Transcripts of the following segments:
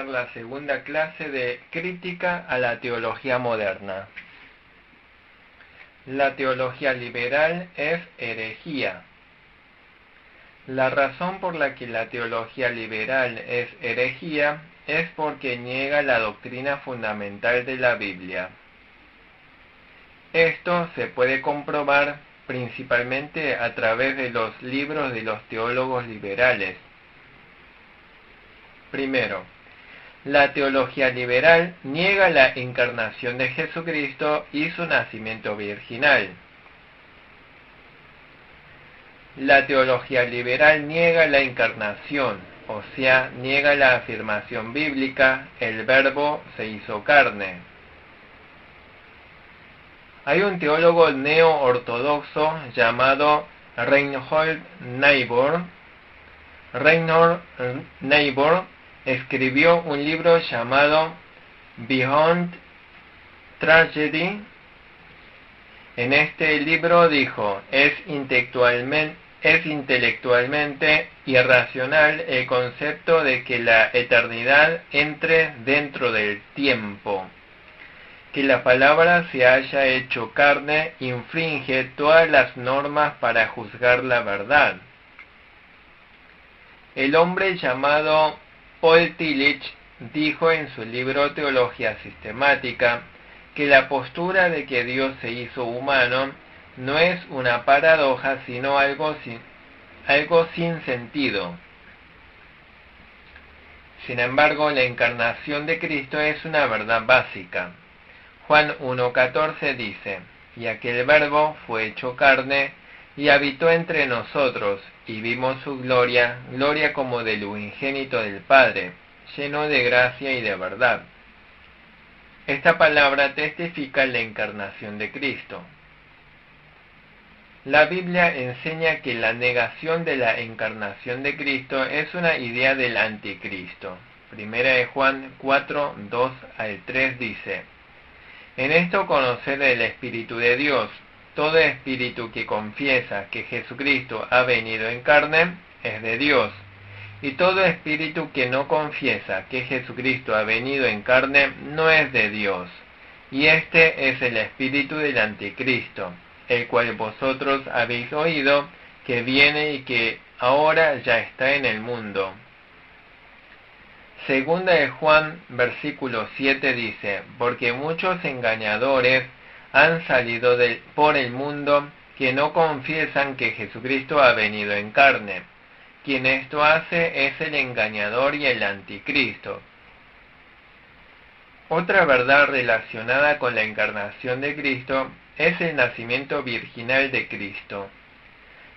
la segunda clase de Crítica a la Teología Moderna. La teología liberal es herejía. La razón por la que la teología liberal es herejía es porque niega la doctrina fundamental de la Biblia. Esto se puede comprobar principalmente a través de los libros de los teólogos liberales. Primero, la teología liberal niega la encarnación de Jesucristo y su nacimiento virginal. La teología liberal niega la encarnación, o sea, niega la afirmación bíblica, el Verbo se hizo carne. Hay un teólogo neo-ortodoxo llamado Reinhold Niebuhr. Reinhold Niebuhr escribió un libro llamado Beyond Tragedy. En este libro dijo, es intelectualmente irracional el concepto de que la eternidad entre dentro del tiempo. Que la palabra se haya hecho carne infringe todas las normas para juzgar la verdad. El hombre llamado Paul Tillich dijo en su libro Teología Sistemática que la postura de que Dios se hizo humano no es una paradoja, sino algo sin sentido. Sin embargo, la encarnación de Cristo es una verdad básica. Juan 1:14 dice, y aquel Verbo fue hecho carne, y habitó entre nosotros, y vimos su gloria, gloria como del unigénito del Padre, lleno de gracia y de verdad. Esta palabra testifica la encarnación de Cristo. La Biblia enseña que la negación de la encarnación de Cristo es una idea del anticristo. Primera de Juan 4:2-3 dice, en esto conocer el Espíritu de Dios, todo espíritu que confiesa que Jesucristo ha venido en carne es de Dios, y todo espíritu que no confiesa que Jesucristo ha venido en carne no es de Dios, y este es el espíritu del anticristo, el cual vosotros habéis oído que viene y que ahora ya está en el mundo. Segunda de Juan, versículo 7 dice, porque muchos engañadores han salido por el mundo que no confiesan que Jesucristo ha venido en carne. Quien esto hace es el engañador y el anticristo. Otra verdad relacionada con la encarnación de Cristo es el nacimiento virginal de Cristo.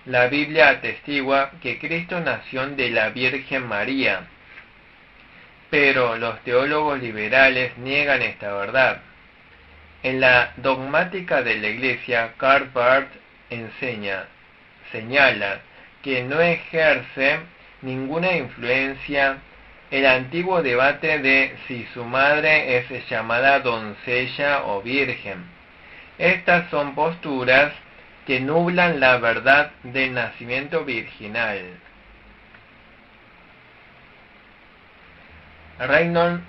La Biblia atestigua que Cristo nació de la Virgen María, pero los teólogos liberales niegan esta verdad. En la dogmática de la Iglesia, Karl Barth señala que no ejerce ninguna influencia el antiguo debate de si su madre es llamada doncella o virgen. Estas son posturas que nublan la verdad del nacimiento virginal. Reinhold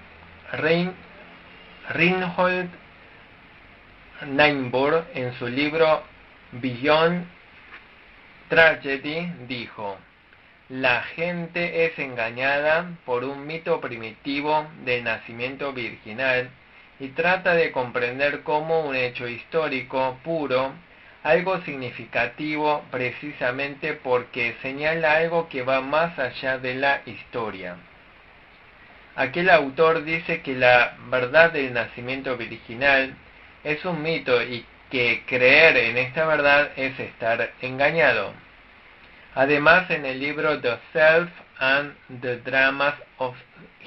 Niebuhr, en su libro Beyond Tragedy, dijo, la gente es engañada por un mito primitivo del nacimiento virginal y trata de comprender como un hecho histórico puro, algo significativo precisamente porque señala algo que va más allá de la historia. Aquel autor dice que la verdad del nacimiento virginal es un mito y que creer en esta verdad es estar engañado. Además, en el libro The Self and the Dramas of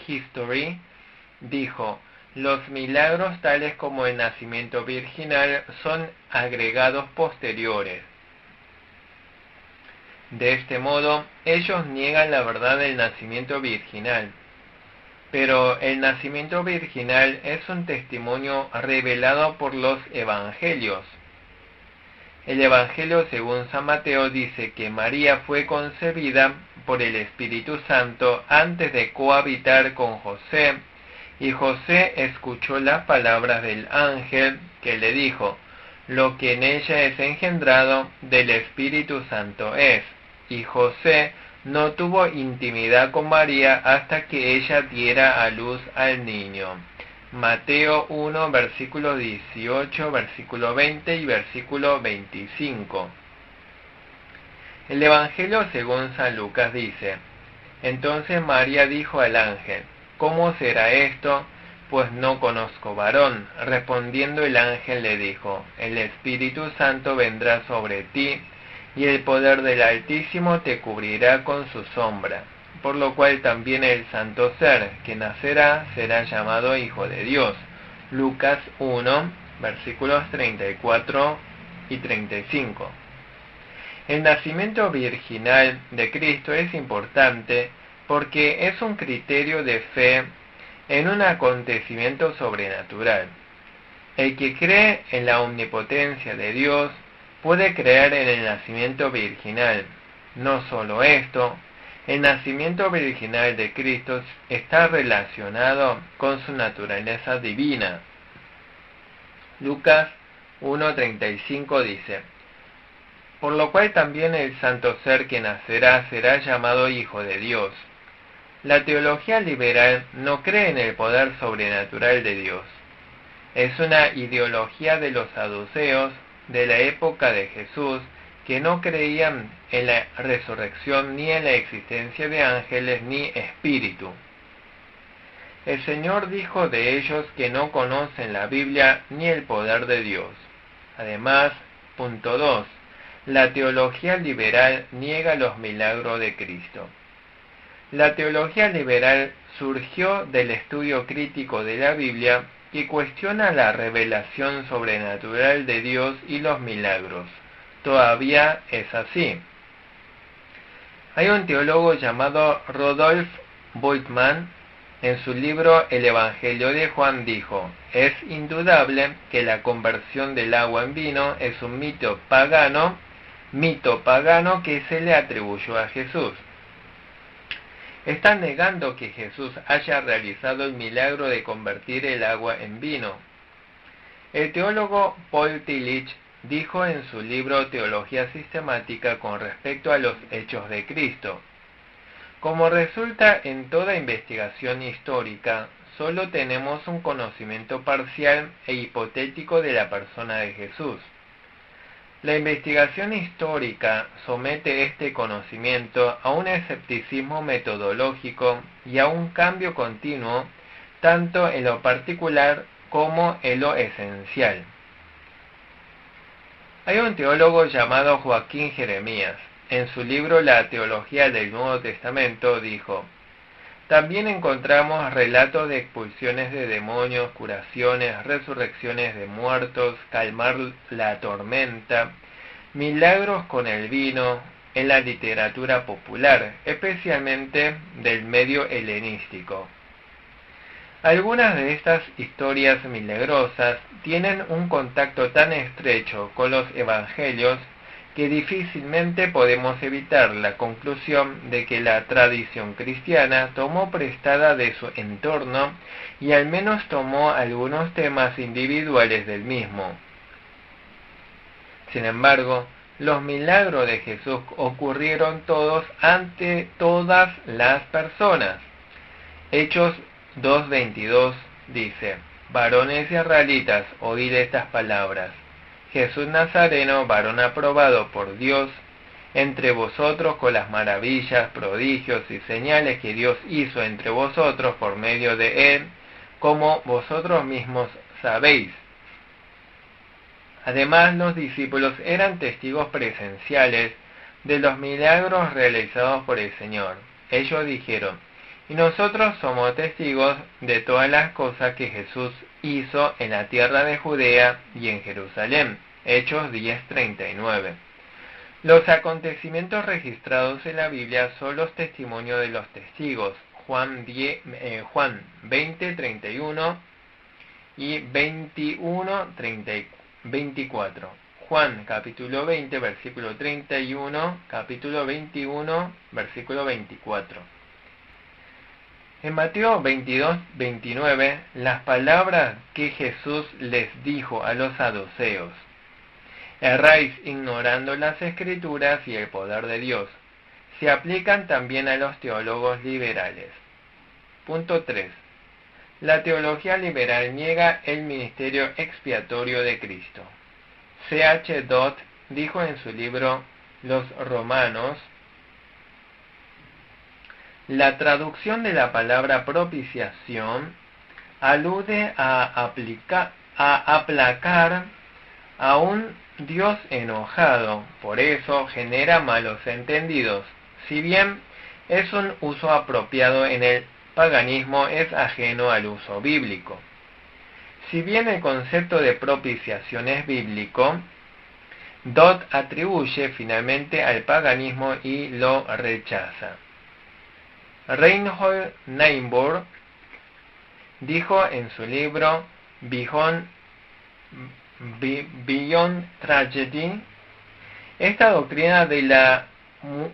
History, dijo, los milagros tales como el nacimiento virginal son agregados posteriores. De este modo, ellos niegan la verdad del nacimiento virginal. Pero el nacimiento virginal es un testimonio revelado por los evangelios. El Evangelio según San Mateo dice que María fue concebida por el Espíritu Santo antes de cohabitar con José, y José escuchó las palabras del ángel que le dijo: lo que en ella es engendrado del Espíritu Santo es. Y José no tuvo intimidad con María hasta que ella diera a luz al niño. Mateo 1, versículo 18, versículo 20 y versículo 25. El Evangelio según San Lucas dice: entonces María dijo al ángel: ¿cómo será esto? Pues no conozco varón. Respondiendo el ángel le dijo: el Espíritu Santo vendrá sobre ti, y el poder del Altísimo te cubrirá con su sombra, por lo cual también el santo ser que nacerá será llamado Hijo de Dios. Lucas 1, versículos 34 y 35. El nacimiento virginal de Cristo es importante porque es un criterio de fe en un acontecimiento sobrenatural. El que cree en la omnipotencia de Dios puede creer en el nacimiento virginal. No solo esto, el nacimiento virginal de Cristo está relacionado con su naturaleza divina. Lucas 1:35 dice: por lo cual también el santo ser que nacerá será llamado Hijo de Dios. La teología liberal no cree en el poder sobrenatural de Dios. Es una ideología de los saduceos de la época de Jesús, que no creían en la resurrección ni en la existencia de ángeles ni espíritu. El Señor dijo de ellos que no conocen la Biblia ni el poder de Dios. Además, punto 2. La teología liberal niega los milagros de Cristo. La teología liberal surgió del estudio crítico de la Biblia y cuestiona la revelación sobrenatural de Dios y los milagros. Todavía es así. Hay un teólogo llamado Rodolf Bultmann. En su libro El Evangelio de Juan dijo: es indudable que la conversión del agua en vino es un mito pagano que se le atribuyó a Jesús. Están negando que Jesús haya realizado el milagro de convertir el agua en vino. El teólogo Paul Tillich dijo en su libro Teología Sistemática con respecto a los hechos de Cristo: como resulta en toda investigación histórica, solo tenemos un conocimiento parcial e hipotético de la persona de Jesús. La investigación histórica somete este conocimiento a un escepticismo metodológico y a un cambio continuo, tanto en lo particular como en lo esencial. Hay un teólogo llamado Joaquín Jeremías. En su libro La Teología del Nuevo Testamento dijo: también encontramos relatos de expulsiones de demonios, curaciones, resurrecciones de muertos, calmar la tormenta, milagros con el vino en la literatura popular, especialmente del medio helenístico. Algunas de estas historias milagrosas tienen un contacto tan estrecho con los evangelios que difícilmente podemos evitar la conclusión de que la tradición cristiana tomó prestada de su entorno y al menos tomó algunos temas individuales del mismo. Sin embargo, los milagros de Jesús ocurrieron todos ante todas las personas. Hechos 2:22 dice: varones israelitas, oíd estas palabras. Jesús Nazareno, varón aprobado por Dios entre vosotros con las maravillas, prodigios y señales que Dios hizo entre vosotros por medio de él, como vosotros mismos sabéis. Además, los discípulos eran testigos presenciales de los milagros realizados por el Señor. Ellos dijeron: y nosotros somos testigos de todas las cosas que Jesús hizo en la tierra de Judea y en Jerusalén. Hechos 10:39. Los acontecimientos registrados en la Biblia son los testimonios de los testigos. Juan 20:31 y 21:24. Juan capítulo 20, versículo 31, capítulo 21, versículo 24. En Mateo 22, 29, las palabras que Jesús les dijo a los saduceos: erráis ignorando las Escrituras y el poder de Dios, se aplican también a los teólogos liberales. Punto 3. La teología liberal niega el ministerio expiatorio de Cristo. C.H. Dodd dijo en su libro Los Romanos: la traducción de la palabra propiciación alude a aplacar a un Dios enojado, por eso genera malos entendidos. Si bien es un uso apropiado en el paganismo, es ajeno al uso bíblico. Si bien el concepto de propiciación es bíblico, Dodd atribuye finalmente al paganismo y lo rechaza. Reinhold Niebuhr dijo en su libro Beyond Tragedy: esta doctrina de la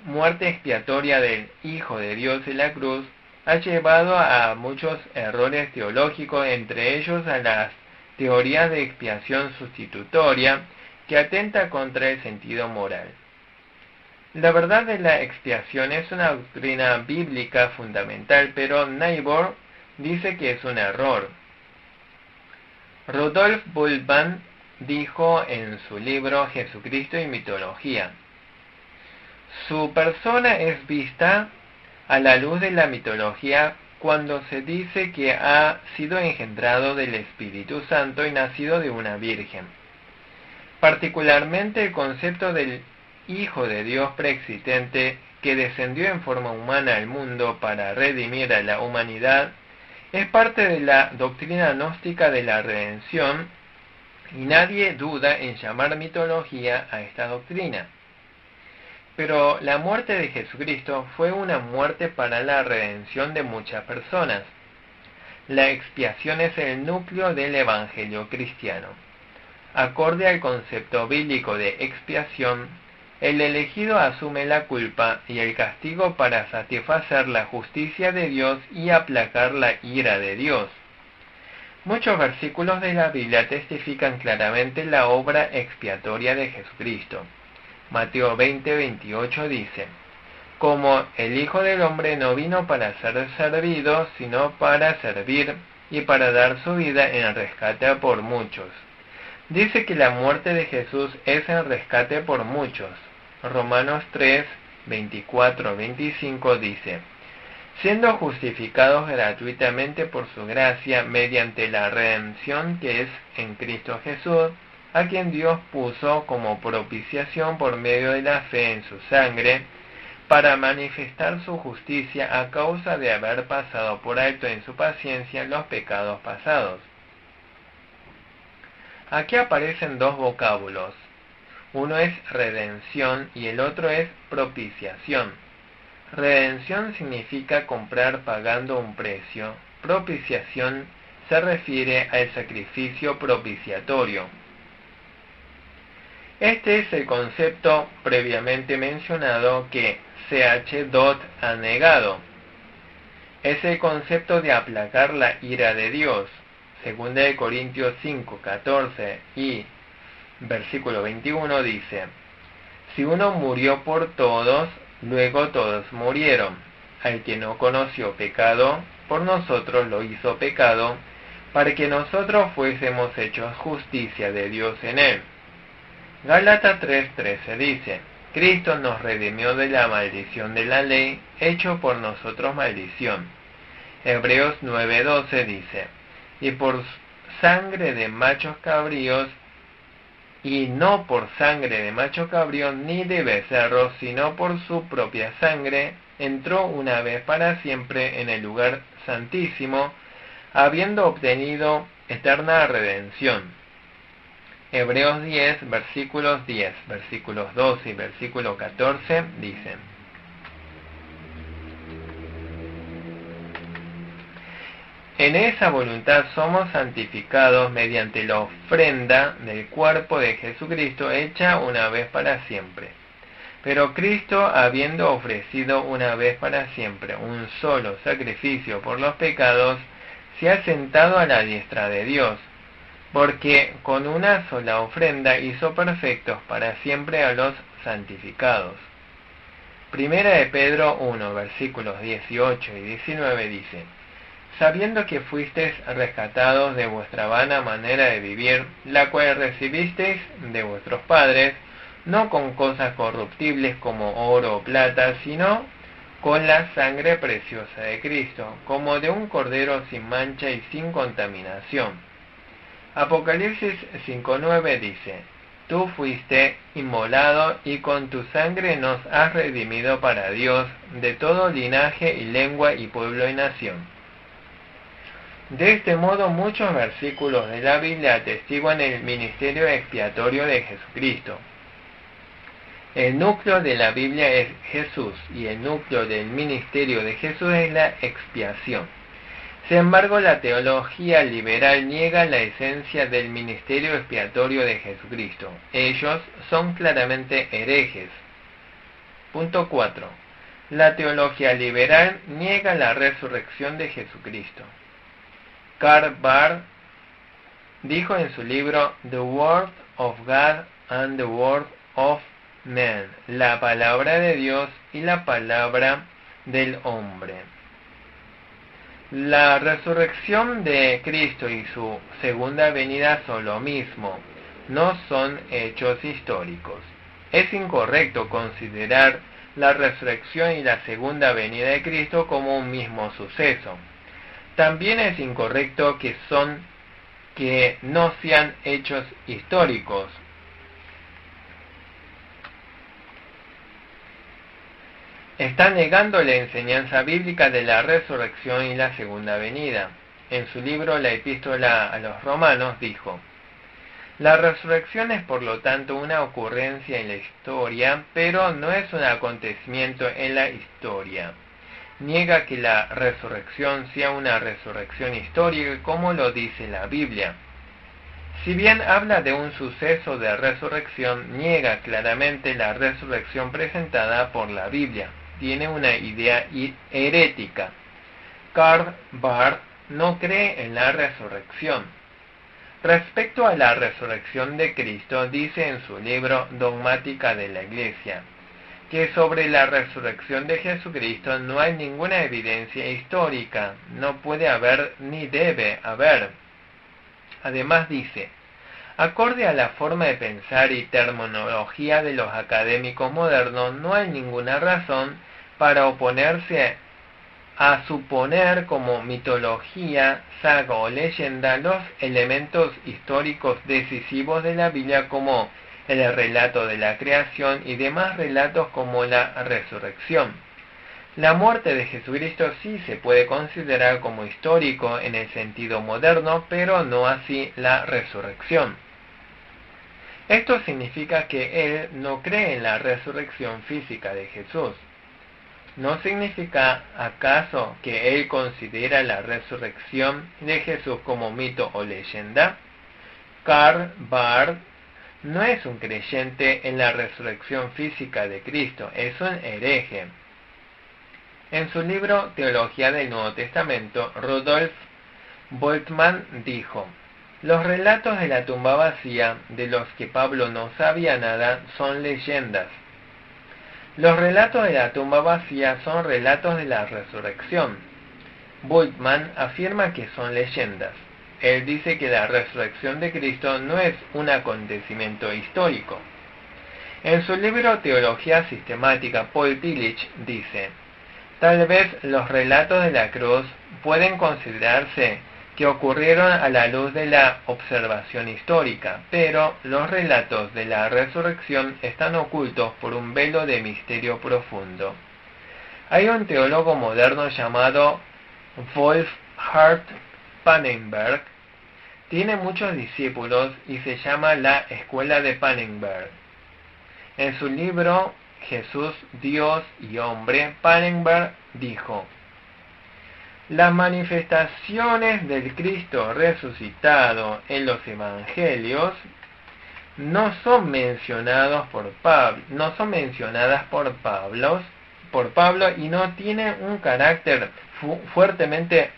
muerte expiatoria del Hijo de Dios en la cruz ha llevado a muchos errores teológicos, entre ellos a las teorías de expiación sustitutoria, que atenta contra el sentido moral. La verdad de la expiación es una doctrina bíblica fundamental, pero Niebuhr dice que es un error. Rudolf Bultmann dijo en su libro Jesucristo y mitología: su persona es vista a la luz de la mitología cuando se dice que ha sido engendrado del Espíritu Santo y nacido de una virgen. Particularmente el concepto del Hijo de Dios preexistente, que descendió en forma humana al mundo para redimir a la humanidad, es parte de la doctrina gnóstica de la redención, y nadie duda en llamar mitología a esta doctrina. Pero la muerte de Jesucristo fue una muerte para la redención de muchas personas. La expiación es el núcleo del evangelio cristiano. Acorde al concepto bíblico de expiación, el elegido asume la culpa y el castigo para satisfacer la justicia de Dios y aplacar la ira de Dios. Muchos versículos de la Biblia testifican claramente la obra expiatoria de Jesucristo. Mateo 20, 28 dice: como el Hijo del Hombre no vino para ser servido, sino para servir y para dar su vida en rescate por muchos. Dice que la muerte de Jesús es el rescate por muchos. Romanos 3, 24, 25 dice: siendo justificados gratuitamente por su gracia mediante la redención que es en Cristo Jesús, a quien Dios puso como propiciación por medio de la fe en su sangre, para manifestar su justicia a causa de haber pasado por alto en su paciencia los pecados pasados. Aquí aparecen dos vocábulos. Uno es redención y el otro es propiciación. Redención significa comprar pagando un precio. Propiciación se refiere al sacrificio propiciatorio. Este es el concepto previamente mencionado que C.H. Dodd ha negado. Es el concepto de aplacar la ira de Dios. 2 Corintios 5, 14 y versículo 21 dice: si uno murió por todos, luego todos murieron. Al que no conoció pecado, por nosotros lo hizo pecado, para que nosotros fuésemos hechos justicia de Dios en él. Gálatas 3:13 dice: Cristo nos redimió de la maldición de la ley, hecho por nosotros maldición. Hebreos 9:12 dice: y por sangre de machos cabríos, y no por sangre de macho cabrío ni de becerros, sino por su propia sangre, entró una vez para siempre en el lugar santísimo, habiendo obtenido eterna redención. Hebreos 10, versículos 10, versículos 12 y versículo 14 dicen: En esa voluntad somos santificados mediante la ofrenda del cuerpo de Jesucristo hecha una vez para siempre. Pero Cristo, habiendo ofrecido una vez para siempre un solo sacrificio por los pecados, se ha sentado a la diestra de Dios, porque con una sola ofrenda hizo perfectos para siempre a los santificados. Primera de Pedro 1, versículos 18 y 19 dice: sabiendo que fuisteis rescatados de vuestra vana manera de vivir, la cual recibisteis de vuestros padres, no con cosas corruptibles como oro o plata, sino con la sangre preciosa de Cristo, como de un cordero sin mancha y sin contaminación. Apocalipsis 5:9 dice: tú fuiste inmolado y con tu sangre nos has redimido para Dios de todo linaje y lengua y pueblo y nación. De este modo, muchos versículos de la Biblia atestiguan el ministerio expiatorio de Jesucristo. El núcleo de la Biblia es Jesús y el núcleo del ministerio de Jesús es la expiación. Sin embargo, la teología liberal niega la esencia del ministerio expiatorio de Jesucristo. Ellos son claramente herejes. Punto 4. La teología liberal niega la resurrección de Jesucristo. Karl Barth dijo en su libro The Word of God and the Word of Man, la palabra de Dios y la palabra del hombre. La resurrección de Cristo y su segunda venida son lo mismo, no son hechos históricos. Es incorrecto considerar la resurrección y la segunda venida de Cristo como un mismo suceso. También es incorrecto que no sean hechos históricos. Está negando la enseñanza bíblica de la resurrección y la segunda venida. En su libro La Epístola a los Romanos dijo: la resurrección es por lo tanto una ocurrencia en la historia, pero no es un acontecimiento en la historia. Niega que la resurrección sea una resurrección histórica como lo dice la Biblia. Si bien habla de un suceso de resurrección, niega claramente la resurrección presentada por la Biblia. Tiene una idea herética. Karl Barth no cree en la resurrección. Respecto a la resurrección de Cristo, dice en su libro Dogmática de la Iglesia, que sobre la resurrección de Jesucristo no hay ninguna evidencia histórica, no puede haber ni debe haber. Además dice: acorde a la forma de pensar y terminología de los académicos modernos, no hay ninguna razón para oponerse a suponer como mitología, saga o leyenda los elementos históricos decisivos de la Biblia como el relato de la creación y demás relatos como la resurrección. La muerte de Jesucristo sí se puede considerar como histórico en el sentido moderno, pero no así la resurrección. Esto significa que él no cree en la resurrección física de Jesús. ¿No significa acaso que él considera la resurrección de Jesús como mito o leyenda? Karl Barth no es un creyente en la resurrección física de Cristo, es un hereje. En su libro Teología del Nuevo Testamento, Rudolf Bultmann dijo: los relatos de la tumba vacía, de los que Pablo no sabía nada, son leyendas. Los relatos de la tumba vacía son relatos de la resurrección. Bultmann afirma que son leyendas. Él dice que la resurrección de Cristo no es un acontecimiento histórico. En su libro Teología Sistemática, Paul Tillich dice: tal vez los relatos de la cruz pueden considerarse que ocurrieron a la luz de la observación histórica, pero los relatos de la resurrección están ocultos por un velo de misterio profundo. Hay un teólogo moderno llamado Wolfhard Pannenberg. Tiene muchos discípulos y se llama la Escuela de Pannenberg. En su libro Jesús, Dios y Hombre, Pannenberg dijo: Las manifestaciones del Cristo resucitado en los evangelios no son mencionadas por Pablo y no tienen un carácter fuertemente,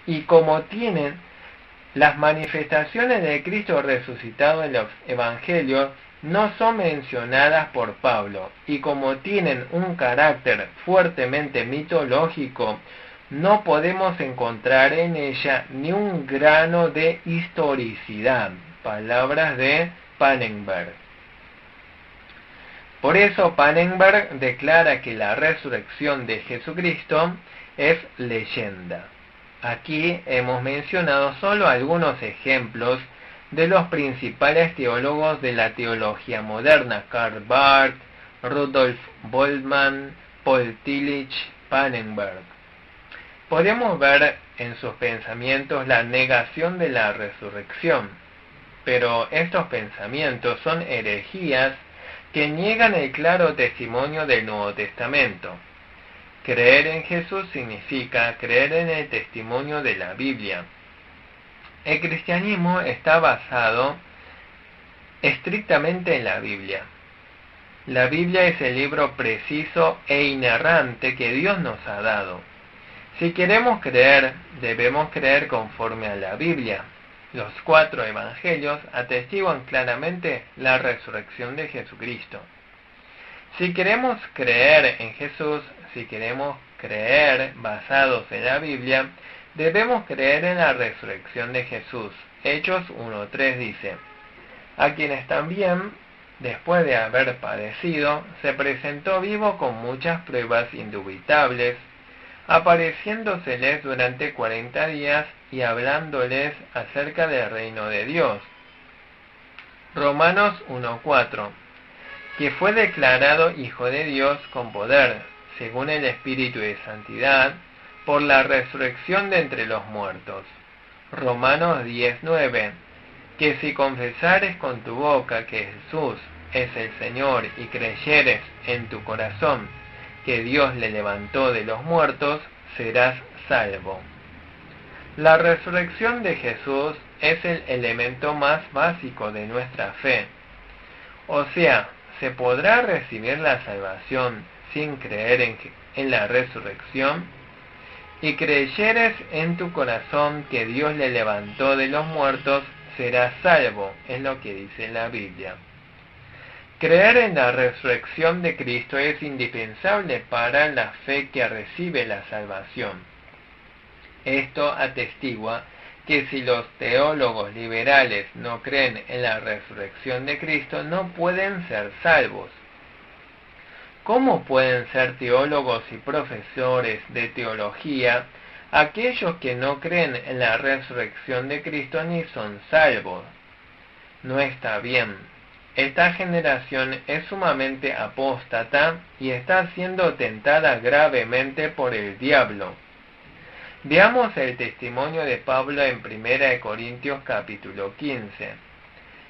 y como tienen las manifestaciones del Cristo resucitado en los evangelios no son mencionadas por Pablo, y como tienen un carácter fuertemente mitológico, no podemos encontrar en ella ni un grano de historicidad. Palabras de Pannenberg. Por eso Pannenberg declara que la resurrección de Jesucristo es leyenda. Aquí hemos mencionado solo algunos ejemplos de los principales teólogos de la teología moderna: Karl Barth, Rudolf Bultmann, Paul Tillich, Pannenberg. Podemos ver en sus pensamientos la negación de la resurrección, pero estos pensamientos son herejías que niegan el claro testimonio del Nuevo Testamento. Creer en Jesús significa creer en el testimonio de la Biblia. El cristianismo está basado estrictamente en la Biblia. La Biblia es el libro preciso e inerrante que Dios nos ha dado. Si queremos creer, debemos creer conforme a la Biblia. Los 4 evangelios atestiguan claramente la resurrección de Jesucristo. Si queremos creer en Jesús, si queremos creer basados en la Biblia, debemos creer en la resurrección de Jesús. Hechos 1:3 dice: a quienes también, después de haber padecido, se presentó vivo con muchas pruebas indubitables, apareciéndoseles durante 40 días y hablándoles acerca del reino de Dios. Romanos 1:4, que fue declarado Hijo de Dios con poder, según el Espíritu de Santidad, por la resurrección de entre los muertos. Romanos 10:9, que si confesares con tu boca que Jesús es el Señor y creyeres en tu corazón que Dios le levantó de los muertos, serás salvo. La resurrección de Jesús es el elemento más básico de nuestra fe. O sea, ¿se podrá recibir la salvación sin creer en la resurrección? Y creyeres en tu corazón que Dios le levantó de los muertos, serás salvo, es lo que dice la Biblia. Creer en la resurrección de Cristo es indispensable para la fe que recibe la salvación. Esto atestigua que si los teólogos liberales no creen en la resurrección de Cristo, no pueden ser salvos. ¿Cómo pueden ser teólogos y profesores de teología aquellos que no creen en la resurrección de Cristo ni son salvos? No está bien. Esta generación es sumamente apóstata y está siendo tentada gravemente por el diablo. Veamos el testimonio de Pablo en 1 Corintios capítulo 15.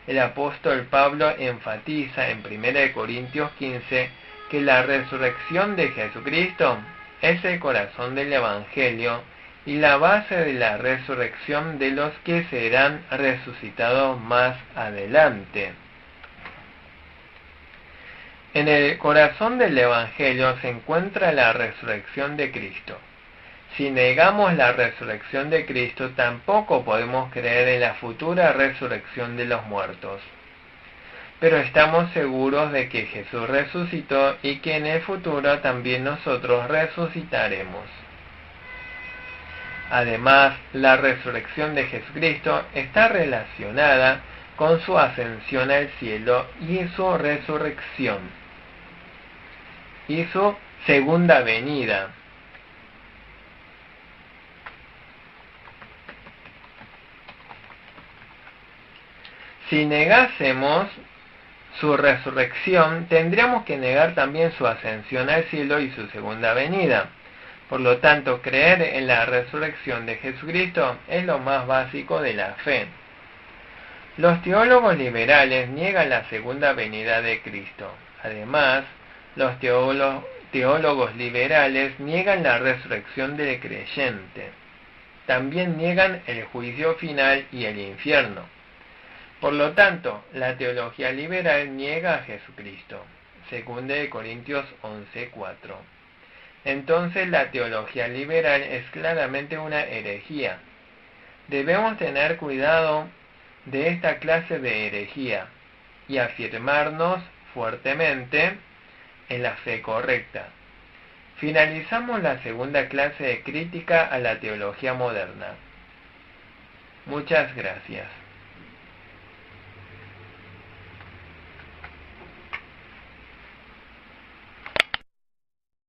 El apóstol Pablo enfatiza en 1 Corintios 15 que la resurrección de Jesucristo es el corazón del Evangelio y la base de la resurrección de los que serán resucitados más adelante. En el corazón del Evangelio se encuentra la resurrección de Cristo. Si negamos la resurrección de Cristo, tampoco podemos creer en la futura resurrección de los muertos. Pero estamos seguros de que Jesús resucitó y que en el futuro también nosotros resucitaremos. Además, la resurrección de Jesucristo está relacionada con su ascensión al cielo y su resurrección y su segunda venida. Si negásemos su resurrección, tendríamos que negar también su ascensión al cielo y su segunda venida. Por lo tanto, creer en la resurrección de Jesucristo es lo más básico de la fe. Los teólogos liberales niegan la segunda venida de Cristo. Además, los teólogos liberales niegan la resurrección del creyente. También niegan el juicio final y el infierno. Por lo tanto, la teología liberal niega a Jesucristo. 2 Corintios 11:4. Entonces la teología liberal es claramente una herejía. Debemos tener cuidado de esta clase de herejía y afirmarnos fuertemente en la fe correcta. Finalizamos la segunda clase de crítica a la teología moderna. Muchas gracias.